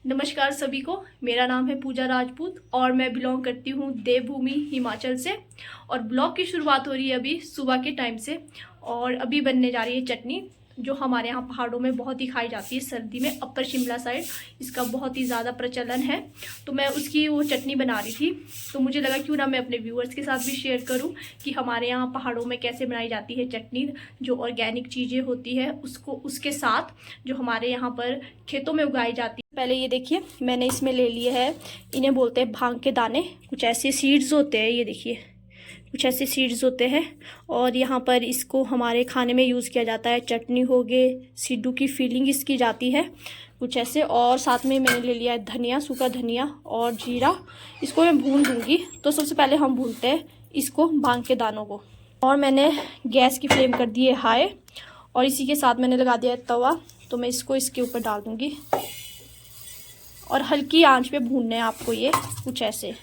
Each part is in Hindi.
नमस्कार सभी को। मेरा नाम है पूजा राजपूत और मैं बिलोंग करती हूँ देवभूमि हिमाचल से। और ब्लॉग की शुरुआत हो रही है अभी सुबह के टाइम से। और अभी बनने जा रही है चटनी, जो हमारे यहाँ पहाड़ों में बहुत ही खाई जाती है सर्दी में। अपर शिमला साइड इसका बहुत ही ज़्यादा प्रचलन है, तो मैं उसकी वो चटनी बना रही थी। तो मुझे लगा क्यों ना मैं अपने व्यूअर्स के साथ भी शेयर करूं कि हमारे यहाँ पहाड़ों में कैसे बनाई जाती है चटनी। जो ऑर्गेनिक चीज़ें होती है उसको उसके साथ जो हमारे यहाँ पर खेतों में उगाई जाती है। पहले ये देखिए, मैंने इसमें ले लिए है, इन्हें बोलते हैं भांग के दाने। कुछ ऐसे सीड्स होते हैं, ये देखिए कुछ ऐसे सीड्स होते हैं। और यहाँ पर इसको हमारे खाने में यूज़ किया जाता है। चटनी हो गए, सिड्डू की फीलिंग इसकी जाती है कुछ ऐसे। और साथ में मैंने ले लिया है धनिया, सूखा धनिया और जीरा। इसको मैं भून दूँगी। तो सबसे पहले हम भूनते हैं इसको, भांग के दानों को। और मैंने गैस की फ्लेम कर दी है हाई, और इसी के साथ मैंने लगा दिया है तवा। तो मैं इसको इसके ऊपर डाल दूँगी और हल्की आंच पे भूनने हैं आपको ये कुछ ऐसे।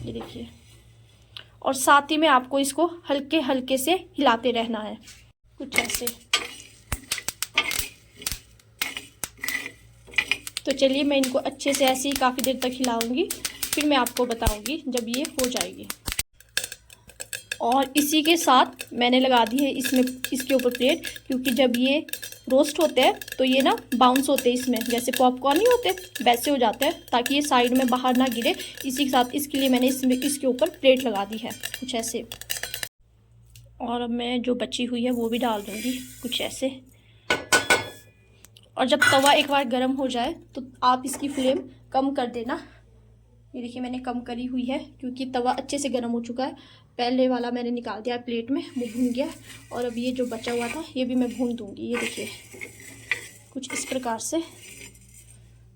ये देखिए, और साथ ही में आपको इसको हल्के हल्के से हिलाते रहना है कुछ ऐसे। तो चलिए, मैं इनको अच्छे से ऐसे ही काफ़ी देर तक हिलाऊंगी, फिर मैं आपको बताऊंगी जब ये हो जाएगी। और इसी के साथ मैंने लगा दी है इसमें, इसके ऊपर प्लेट, क्योंकि जब ये रोस्ट होते हैं तो ये ना बाउंस होते हैं इसमें, जैसे पॉपकॉर्न नहीं होते वैसे हो जाते हैं, ताकि ये साइड में बाहर ना गिरे। इसी के साथ इसके लिए मैंने इसमें इसके ऊपर प्लेट लगा दी है कुछ ऐसे। और अब मैं जो बची हुई है वो भी डाल दूँगी कुछ ऐसे। और जब तवा एक बार गर्म हो जाए तो आप इसकी फ्लेम कम कर देना। ये देखिए, मैंने कम करी हुई है क्योंकि तवा अच्छे से गर्म हो चुका है। पहले वाला मैंने निकाल दिया प्लेट में, वो भून गया। और अब ये जो बचा हुआ था ये भी मैं भून दूंगी। ये देखिए कुछ इस प्रकार से।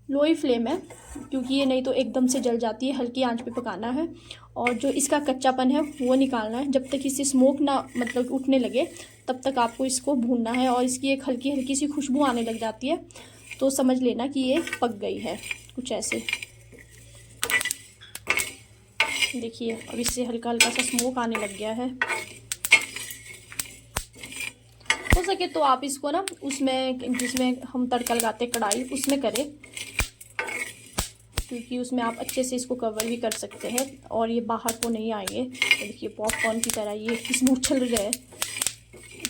लो ही फ्लेम है क्योंकि ये नहीं तो एकदम से जल जाती है, हल्की आंच पे पकाना है। और जो इसका कच्चापन है वो निकालना है। जब तक इससे स्मोक ना मतलब उठने लगे तब तक आपको इसको भूनना है। और इसकी एक हल्की हल्की सी खुशबू आने लग जाती है तो समझ लेना कि ये पक गई है कुछ ऐसे। देखिए, अब इससे हल्का हल्का सा स्मोक आने लग गया है। हो सके तो आप इसको ना उसमें जिसमें हम तड़का लगाते हैं कढ़ाई, उसमें करें, क्योंकि उसमें आप अच्छे से इसको कवर भी कर सकते हैं और ये बाहर को नहीं आएंगे। तो देखिए पॉपकॉर्न की तरह ये इसमें उछल रहे हैं।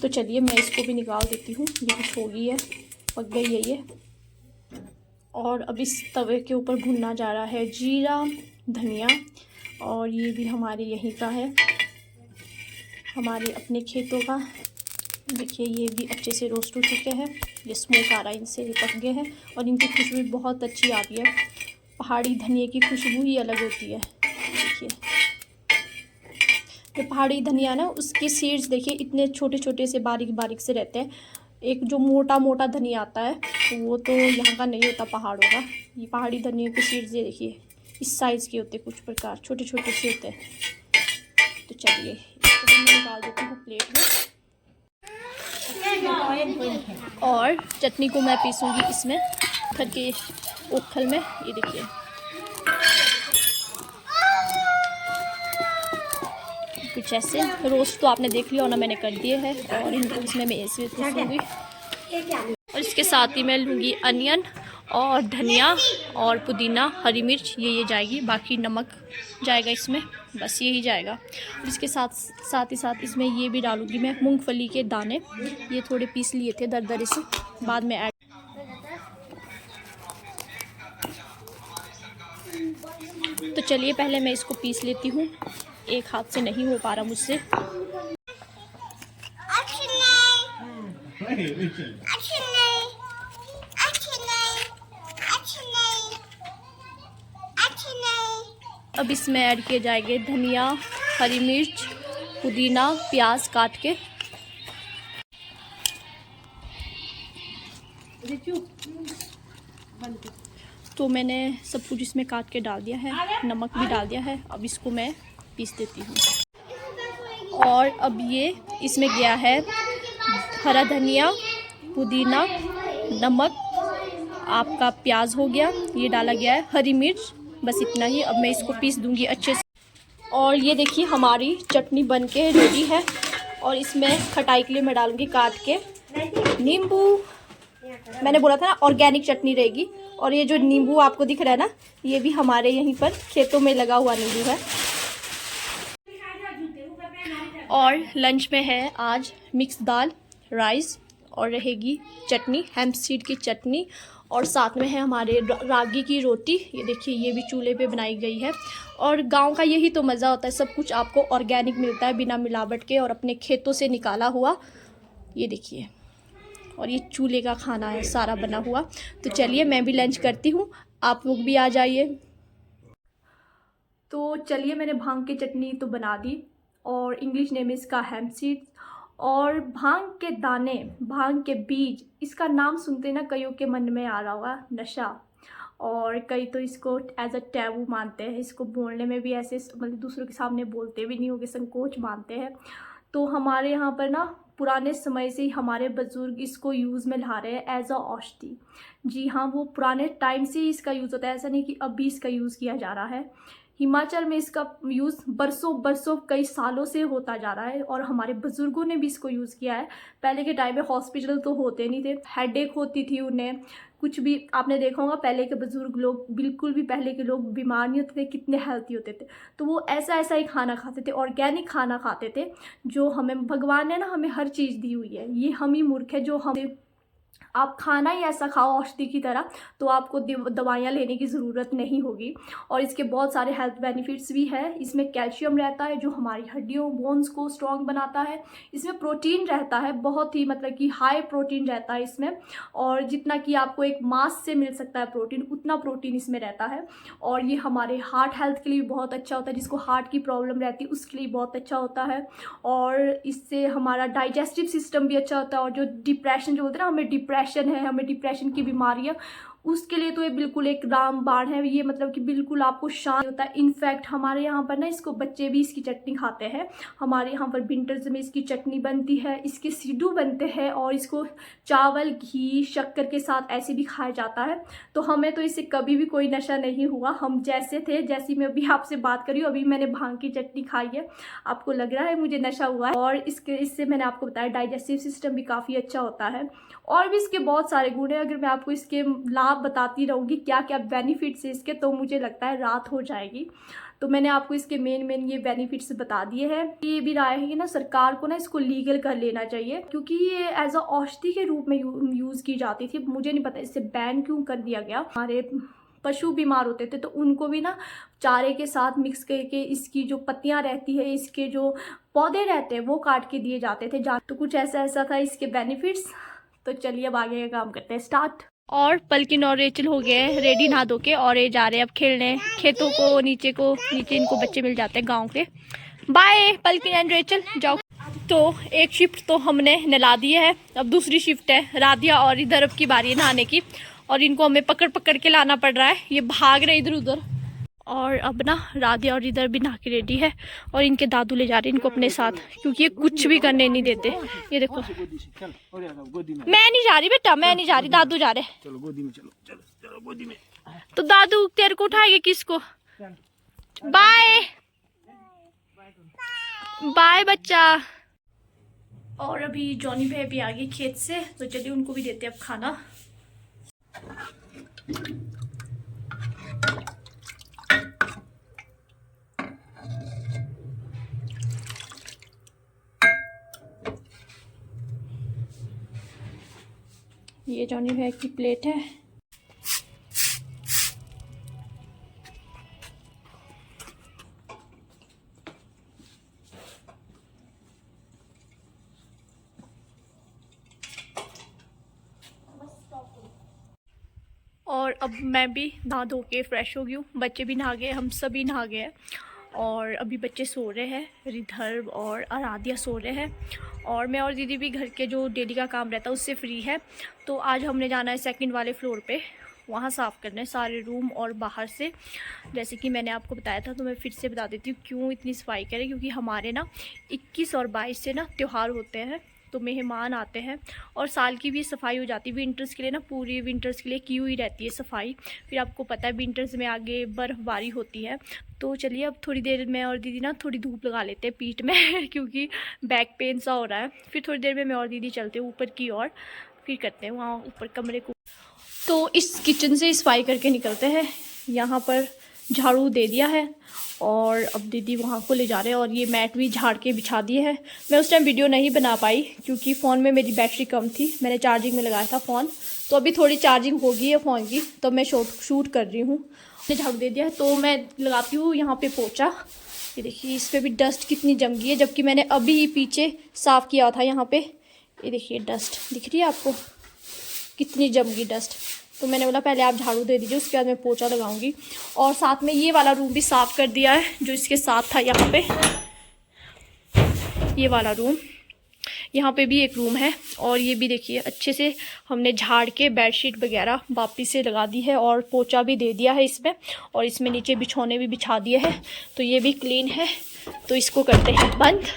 तो चलिए, मैं इसको भी निकाल देती हूँ। ये कुछ हो गई है, पक गई है ये। और अब इस तवे के ऊपर भुनना जा रहा है जीरा, धनिया। और ये भी हमारे यहीं का है, हमारे अपने खेतों का। देखिए, ये भी अच्छे से रोस्ट हो चुके हैं। ये स्मोक आ रहा है इनसे, ये पक गए हैं। और इनकी खुशबू बहुत अच्छी आ रही है। पहाड़ी धनिया की खुशबू ही अलग होती है। देखिए, जो पहाड़ी धनिया ना, उसके सीड्स देखिए इतने छोटे छोटे से बारीक बारीक से रहते हैं। एक जो मोटा मोटा धनिया आता है वो तो यहाँ का नहीं होता पहाड़ों का। ये पहाड़ी धनिया के सीड्स ये देखिए इस साइज़ के होते हैं, कुछ प्रकार छोटे छोटे से होते हैं। तो चलिए, इसको मैं निकाल देती हूँ प्लेट में। और चटनी को मैं पीसूँगी इसमें पत्थर के ओखल में। ये देखिए, कुछ ऐसे। रोस्ट तो आपने देख लिया होना, मैंने कर दिए है। और इनको इसमें मैं ऐसे पीसूँगी। और इसके साथ ही मैं लूँगी अनियन और धनिया और पुदीना, हरी मिर्च, ये जाएगी। बाकी नमक जाएगा इसमें, बस यही जाएगा। और इसके साथ ही इसमें ये भी डालूँगी मैं मूंगफली के दाने। ये थोड़े पीस लिए थे दरदरे से, बाद में ऐड। तो चलिए, पहले मैं इसको पीस लेती हूँ। एक हाथ से नहीं हो पा रहा मुझसे। अब इसमें ऐड किए जाएंगे धनिया, हरी मिर्च, पुदीना, प्याज काट के। तो मैंने सब कुछ इसमें काट के डाल दिया है, नमक भी डाल दिया है। अब इसको मैं पीस देती हूँ। और अब ये इसमें गया है हरा धनिया, पुदीना, नमक, आपका प्याज हो गया, ये डाला गया है, हरी मिर्च, बस इतना ही। अब मैं इसको पीस दूंगी अच्छे से। और ये देखिए, हमारी चटनी बन के रेडी है। और इसमें खटाई के लिए मैं डालूंगी काट के नींबू, मैंने बोला था ना ऑर्गेनिक चटनी रहेगी। और ये जो नींबू आपको दिख रहा है ना, ये भी हमारे यहीं पर खेतों में लगा हुआ नींबू है। और लंच में है आज मिक्स दाल, राइस और रहेगी चटनी, हेम्प सीड की चटनी। और साथ में है हमारे रागी की रोटी। ये देखिए, ये भी चूल्हे पे बनाई गई है। और गांव का यही तो मज़ा होता है, सब कुछ आपको ऑर्गेनिक मिलता है, बिना मिलावट के और अपने खेतों से निकाला हुआ। ये देखिए, और ये चूल्हे का खाना है सारा बना हुआ। तो चलिए मैं भी लंच करती हूँ, आप लोग भी आ जाइए। तो चलिए, मैंने भांग की चटनी तो बना दी, और इंग्लिश नेम इसका हेम्प सीड्स। और भांग के दाने, भांग के बीज, इसका नाम सुनते ना कईयों के मन में आ रहा होगा नशा। और कई तो इसको एज अ टैबू मानते हैं, इसको बोलने में भी ऐसे मतलब दूसरों के सामने बोलते भी नहीं होंगे, संकोच मानते हैं। तो हमारे यहाँ पर ना पुराने समय से ही हमारे बुजुर्ग इसको यूज़ में ला रहे हैं एज अ औषधि। जी हाँ, वो पुराने टाइम से ही इसका यूज़ होता है, ऐसा नहीं कि अभी इसका यूज़ किया जा रहा है। हिमाचल में इसका यूज़ बरसों बरसों कई सालों से होता जा रहा है, और हमारे बुज़ुर्गों ने भी इसको यूज़ किया है। पहले के टाइम में हॉस्पिटल तो होते नहीं थे, हेडेक होती थी उन्हें, कुछ भी आपने देखा होगा। पहले के बुज़ुर्ग लोग बिल्कुल भी, पहले के लोग बीमार नहीं होते थे, कितने हेल्थी होते थे। तो वो ऐसा ऐसा ही खाना खाते थे, ऑर्गेनिक खाना खाते थे। जो हमें भगवान ने ना हमें हर चीज़ दी हुई है, ये हम ही मूर्ख है जो हम, आप खाना ही ऐसा खाओ औषधि की तरह, तो आपको दवाइयाँ लेने की ज़रूरत नहीं होगी। और इसके बहुत सारे हेल्थ बेनिफिट्स भी है। इसमें कैल्शियम रहता है जो हमारी हड्डियों, बोन्स को स्ट्रॉन्ग बनाता है। इसमें प्रोटीन रहता है, बहुत ही मतलब कि हाई प्रोटीन रहता है इसमें। और जितना कि आपको एक मांस से मिल सकता है प्रोटीन, उतना प्रोटीन इसमें रहता है। और ये हमारे हार्ट हेल्थ के लिए भी बहुत अच्छा होता है, जिसको हार्ट की प्रॉब्लम रहती है उसके लिए बहुत अच्छा होता है। और इससे हमारा डाइजेस्टिव सिस्टम भी अच्छा होता है। और जो डिप्रेशन जो होता है ना, हमें डिप्रेशन है, हमें डिप्रेशन की बीमारियां, उसके लिए तो ये बिल्कुल एक रामबाण है। ये मतलब कि बिल्कुल आपको शांत होता है। इनफैक्ट हमारे यहाँ पर ना इसको बच्चे भी इसकी चटनी खाते हैं। हमारे यहाँ पर विंटर्स में इसकी चटनी बनती है, इसके सिड्डू बनते हैं, और इसको चावल, घी, शक्कर के साथ ऐसे भी खाया जाता है। तो हमें तो इससे कभी भी कोई नशा नहीं हुआ। हम जैसे थे, जैसी मैं अभी आपसे बात कर रही हूँ, अभी मैंने भांग की चटनी खाई है, आपको लग रहा है मुझे नशा हुआ है। और इससे मैंने आपको बताया डाइजेस्टिव सिस्टम भी काफ़ी अच्छा होता है। और भी इसके बहुत सारे गुण हैं। अगर मैं आपको इसके लाभ बताती रहूँगी क्या क्या बेनिफिट्स है इसके, तो मुझे लगता है रात हो जाएगी। तो मैंने आपको इसके मेन ये बेनिफिट्स बता दिए हैं। ये भी राय है कि ना सरकार को ना इसको लीगल कर लेना चाहिए, क्योंकि ये एज अ औषधि के रूप में यूज़ की जाती थी। मुझे नहीं पता इससे बैन क्यों कर दिया गया। हमारे पशु बीमार होते थे तो उनको भी ना चारे के साथ मिक्स करके इसकी जो पत्तियां रहती है, इसके जो पौधे रहते हैं, वो काट के दिए जाते थे। तो कुछ ऐसा ऐसा था इसके बेनिफिट्स। तो चलिए अब आगे का काम करते हैं स्टार्ट। और पलकिन और रेचल हो गए रेडी नहा धो के, और ये जा रहे हैं अब खेलने खेतों को, नीचे इनको बच्चे मिल जाते हैं गांव के। बाय पलकिन एंड रेचल, जाओ। तो एक शिफ्ट तो हमने नहला दिए है, अब दूसरी शिफ्ट है राधिया, और इधर अब की बारी है नहाने की। और इनको हमें पकड़ पकड़ के लाना पड़ रहा है, ये भाग रहे इधर उधर। और अब ना राधिया और इधर भी नहा के रेडी है, और इनके दादू ले जा रहे हैं इनको अपने साथ, क्योंकि ये कुछ भी करने नहीं देते। ये देखो, मैं नहीं जा रही बेटा, मैं नहीं जा रही, दादू जा रहे। चलो गोदी में, चलो चलो चलो गोदी में। तो दादू तेरे को उठाएंगे किसको? बाय बाय बच्चा। और अभी जॉनी भाई भी आ गए खेत से, तो चलिए उनको भी देते अब खाना। ये जॉनी भाई की प्लेट है। और अब मैं भी नहा धो के फ्रेश हो गई हूँ, बच्चे भी नहा गए, हम सभी नहा गए हैं। और अभी बच्चे सो रहे हैं, रिधर्व और आराध्या सो रहे हैं, और मैं और दीदी भी घर के जो डेली का काम रहता है उससे फ्री है। तो आज हमने जाना है सेकंड वाले फ्लोर पे, वहाँ साफ़ करना है सारे रूम और बाहर से। जैसे कि मैंने आपको बताया था, तो मैं फिर से बता देती हूँ क्यों इतनी सफाई करें, क्योंकि हमारे ना 21 और 22 से ना त्यौहार होते हैं। तो मेहमान आते हैं और साल की भी सफाई हो जाती है। विंटर्स के लिए ना, पूरी विंटर्स के लिए की हुई रहती है सफाई। फिर आपको पता है विंटर्स में आगे बर्फ़बारी होती है। तो चलिए अब थोड़ी देर में और दीदी ना थोड़ी धूप लगा लेते हैं पीठ में क्योंकि बैक पेन सा हो रहा है। फिर थोड़ी देर में मैं और दीदी चलते हैं ऊपर की ओर, फिर करते हैं वहाँ ऊपर कमरे को। तो इस किचन से सफाई करके निकलते हैं। यहाँ पर झाड़ू दे दिया है और अब दीदी वहाँ को ले जा रहे हैं और ये मैट भी झाड़ के बिछा दिए है। मैं उस टाइम वीडियो नहीं बना पाई क्योंकि फ़ोन में मेरी बैटरी कम थी, मैंने चार्जिंग में लगाया था फ़ोन। तो अभी थोड़ी चार्जिंग हो गई है फ़ोन की, तो मैं शूट कर रही हूँ। मैंने झाड़ू दे दिया है तो मैं लगाती हूँ यहाँ पे पोछा। ये देखिए इस पर भी डस्ट कितनी जम गई है, जबकि मैंने अभी पीछे साफ़ किया था यहाँ पे। ये देखिए डस्ट दिख रही है आपको, कितनी जम गई डस्ट। तो मैंने बोला पहले आप झाड़ू दे दीजिए, उसके बाद मैं पोछा लगाऊंगी। और साथ में ये वाला रूम भी साफ़ कर दिया है जो इसके साथ था। यहाँ पे ये वाला रूम, यहाँ पे भी एक रूम है और ये भी देखिए अच्छे से हमने झाड़ के बेडशीट वगैरह वापस से लगा दी है और पोछा भी दे दिया है इसमें। और इसमें नीचे बिछौने भी बिछा दिए हैं, तो ये भी क्लीन है। तो इसको करते हैं बंद।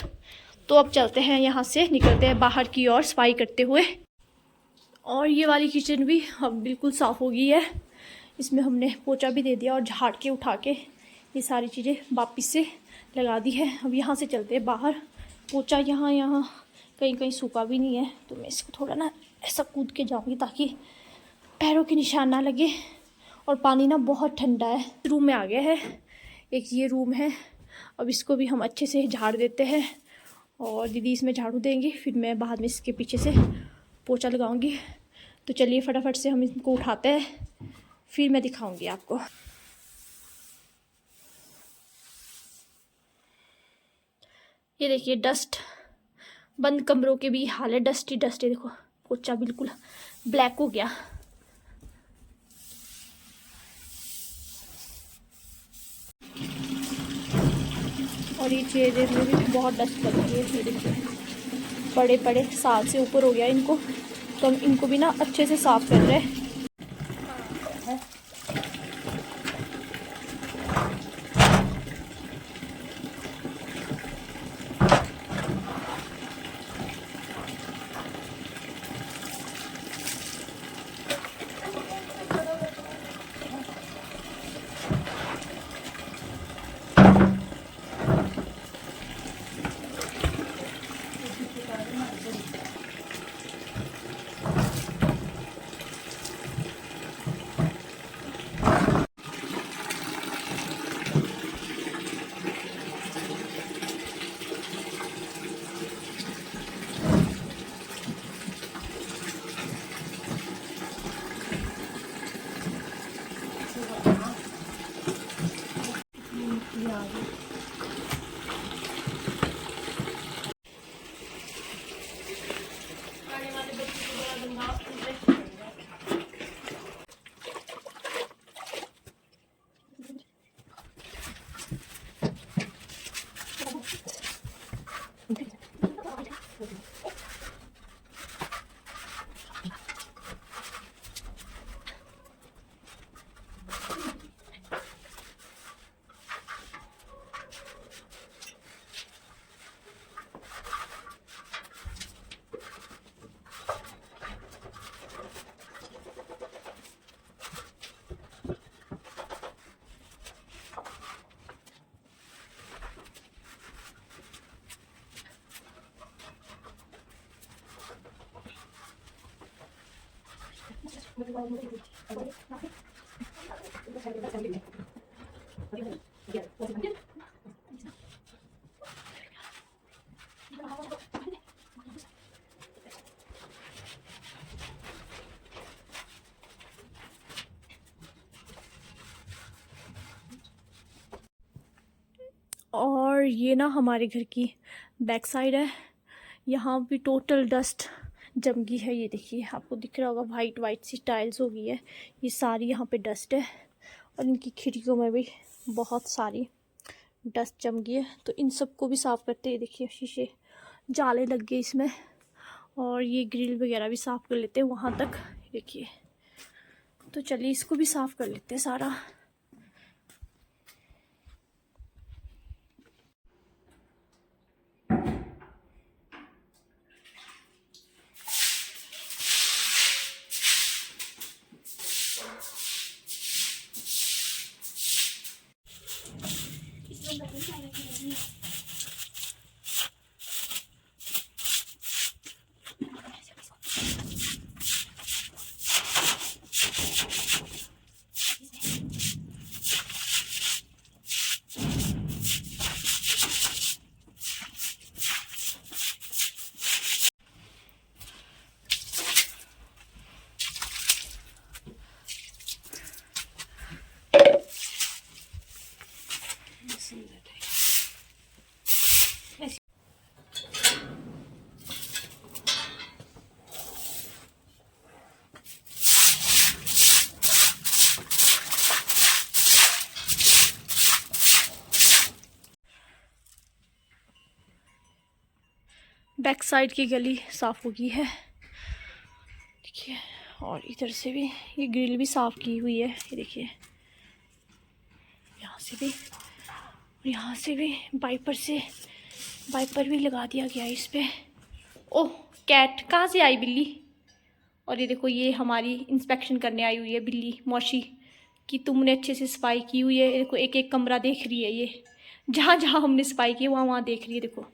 तो अब चलते हैं यहाँ से, निकलते हैं बाहर की ओर सफाई करते हुए। और ये वाली किचन भी अब बिल्कुल साफ़ हो गई है। इसमें हमने पोछा भी दे दिया और झाड़ के उठा के ये सारी चीज़ें वापस से लगा दी है। अब यहाँ से चलते हैं बाहर। पोछा यहाँ कहीं कहीं सूखा भी नहीं है, तो मैं इसको थोड़ा ना ऐसा कूद के जाऊँगी ताकि पैरों के निशान ना लगे। और पानी ना बहुत ठंडा है। रूम में आ गया है, एक ये रूम है। अब इसको भी हम अच्छे से झाड़ देते हैं और दीदी इसमें झाड़ू देंगी, फिर मैं बाद में इसके पीछे से पोछा लगाऊंगी। तो चलिए फटाफट से हम इनको उठाते हैं, फिर मैं दिखाऊंगी आपको। ये देखिए डस्ट, बंद कमरों के भी हाल है, डस्टी डस्टी। देखो पोछा बिल्कुल ब्लैक हो गया। और ये चेहरे में भी बहुत डस्ट लग रही है। ये देखिए बड़े बड़े साल से ऊपर हो गया इनको, तो हम इनको भी ना अच्छे से साफ कर रहे हैं। और ये ना हमारे घर की बैक साइड है, यहाँ भी टोटल डस्ट जम गई है। ये देखिए आपको दिख रहा होगा, वाइट वाइट सी टाइल्स हो गई है। ये सारी यहाँ पे डस्ट है और इनकी खिड़कियों में भी बहुत सारी डस्ट जम गई है। तो इन सबको भी साफ़ करते हैं। देखिए शीशे जाले लग गए इसमें, और ये ग्रिल वगैरह भी साफ़ कर लेते हैं वहाँ तक। देखिए तो चलिए इसको भी साफ़ कर लेते हैं सारा। बैक साइड की गली साफ हो गई है, देखिए। और इधर से भी ये ग्रिल भी साफ की हुई है, ये देखिए। यहाँ से भी और यहाँ से भी वाइपर भी लगा दिया गया है इस पे। ओह, कैट कहाँ से आई बिल्ली। और ये देखो, ये हमारी इंस्पेक्शन करने आई हुई है बिल्ली मौसी कि तुमने अच्छे से सफाई की हुई है। देखो, एक एक कमरा देख रही है, ये जहाँ जहाँ हमने सफाई की है वहाँ वहाँ देख रही है। देखो,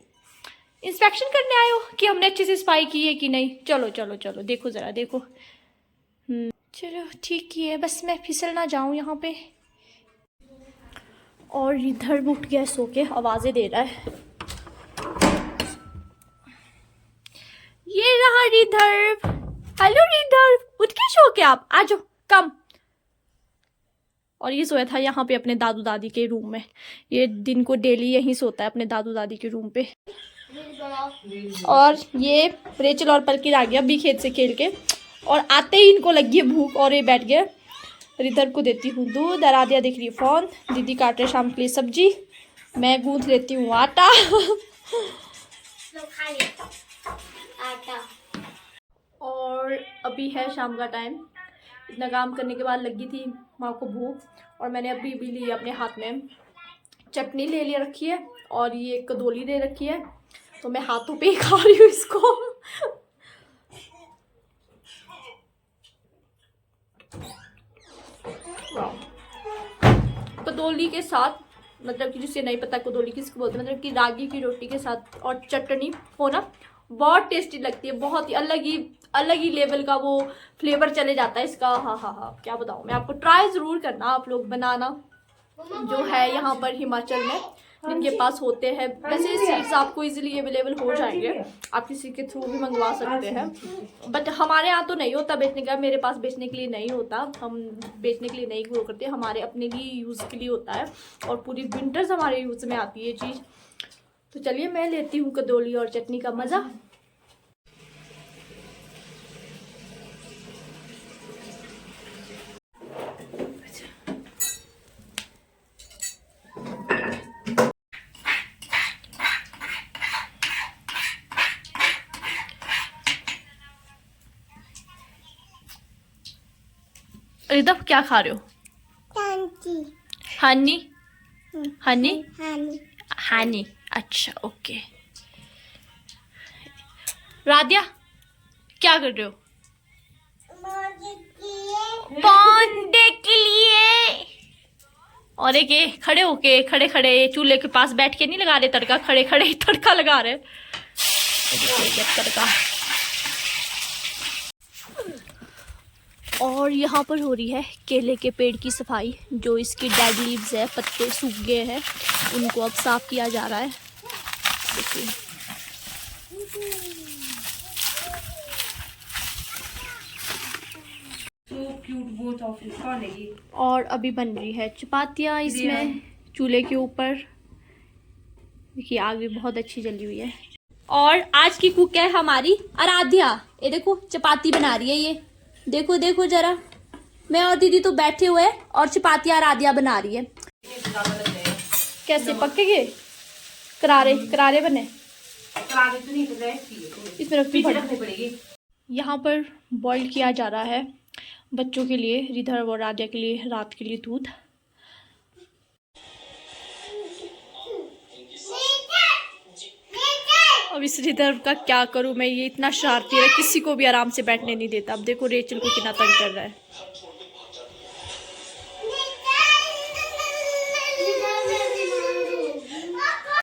इंस्पेक्शन करने आए हो कि हमने अच्छे से सफाई की है कि नहीं। चलो चलो चलो, देखो ज़रा, देखो। चलो ठीक ही है, बस मैं फिसल ना जाऊँ यहाँ पे। और इधर उठ गया सो के, आवाज़ें दे रहा है। ये रहा रिधर्व। हेलो रिधर्व, उठ के सो के आप आ जाओ, कम। और ये सोया था यहाँ पे अपने दादू दादी के रूम में। ये दिन को डेली यहीं सोता है अपने दादू दादी के रूम पे। और ये रेचल और पलकिन आ गया अभी खेत से खेल के, और आते ही इनको लगी है भूख और ये बैठ गए। रिधर को देती हूँ दूध, आराध्या देख रही है फ़ोन, दीदी काट रहे शाम के लिए सब्जी, मैं गूंथ लेती हूँ आटा। और अभी है शाम का टाइम। इतना काम करने के बाद लगी थी माँ को भूख, और मैंने अभी भी ली अपने हाथ में चटनी ले लिया रखी है, और ये कदोली दे रखी है, तो मैं हाथों पे ही खा रही हूँ इसको। कदोली के साथ, मतलब कि जिसे नहीं पता कदोली किसको बोलते हैं, मतलब कि रागी की रोटी के साथ और चटनी हो ना, बहुत टेस्टी लगती है। बहुत ही अलग ही लेवल का वो फ्लेवर चले जाता है इसका। हाँ हाँ हाँ, क्या बताऊँ मैं आपको। ट्राई ज़रूर करना आप लोग बनाना, जो है यहाँ पर हिमाचल में जिनके पास होते हैं। वैसे सीड्स आपको इजीली अवेलेबल हो जाएंगे, आप किसी के थ्रू भी मंगवा सकते हैं, बट हमारे यहाँ तो नहीं होता बेचने का। मेरे पास बेचने के लिए नहीं होता, हम बेचने के लिए नहीं ग्रो करते, हमारे अपने लिए यूज़ के लिए होता है, और पूरी विंटर्स हमारे यूज़ में आती है ये चीज़। तो चलिए मैं लेती हूँ कदोली और चटनी का मज़ा। रिदफ क्या खा रहे हो? हनी हनी हनी, अच्छा ओके। राधिया क्या कर रहे हो? पौधे के लिए। और एक ये खड़े होके खड़े चूल्हे के पास बैठ के नहीं लगा रहे तड़का, खड़े खड़े तड़का लगा रहे तड़का। और यहाँ पर हो रही है केले के पेड़ की सफाई। जो इसकी डेड लीव्स है, पत्ते सूख गए हैं, उनको अब साफ किया जा रहा है। देखिए, और अभी बन रही है चपातियाँ इसमें चूल्हे के ऊपर। देखिए आग भी बहुत अच्छी जली हुई है। और आज की कुक है हमारी आराध्या। ये देखो चपाती बना रही है ये, देखो देखो जरा। मैं और दीदी तो बैठे हुए और चपातियाँ आराध्या बना रही है। कैसे पकेंगे? करारे करारे बने, इसमें रखनी पड़ेगी। यहाँ पर बॉईल किया जा रहा है बच्चों के लिए, रिधर और आराध्या के लिए रात के लिए दूध। अब इस रिधर का क्या करूं मैं, ये इतना शरारती है, किसी को भी आराम से बैठने नहीं देता। अब देखो रेचल को कितना तंग कर रहा है।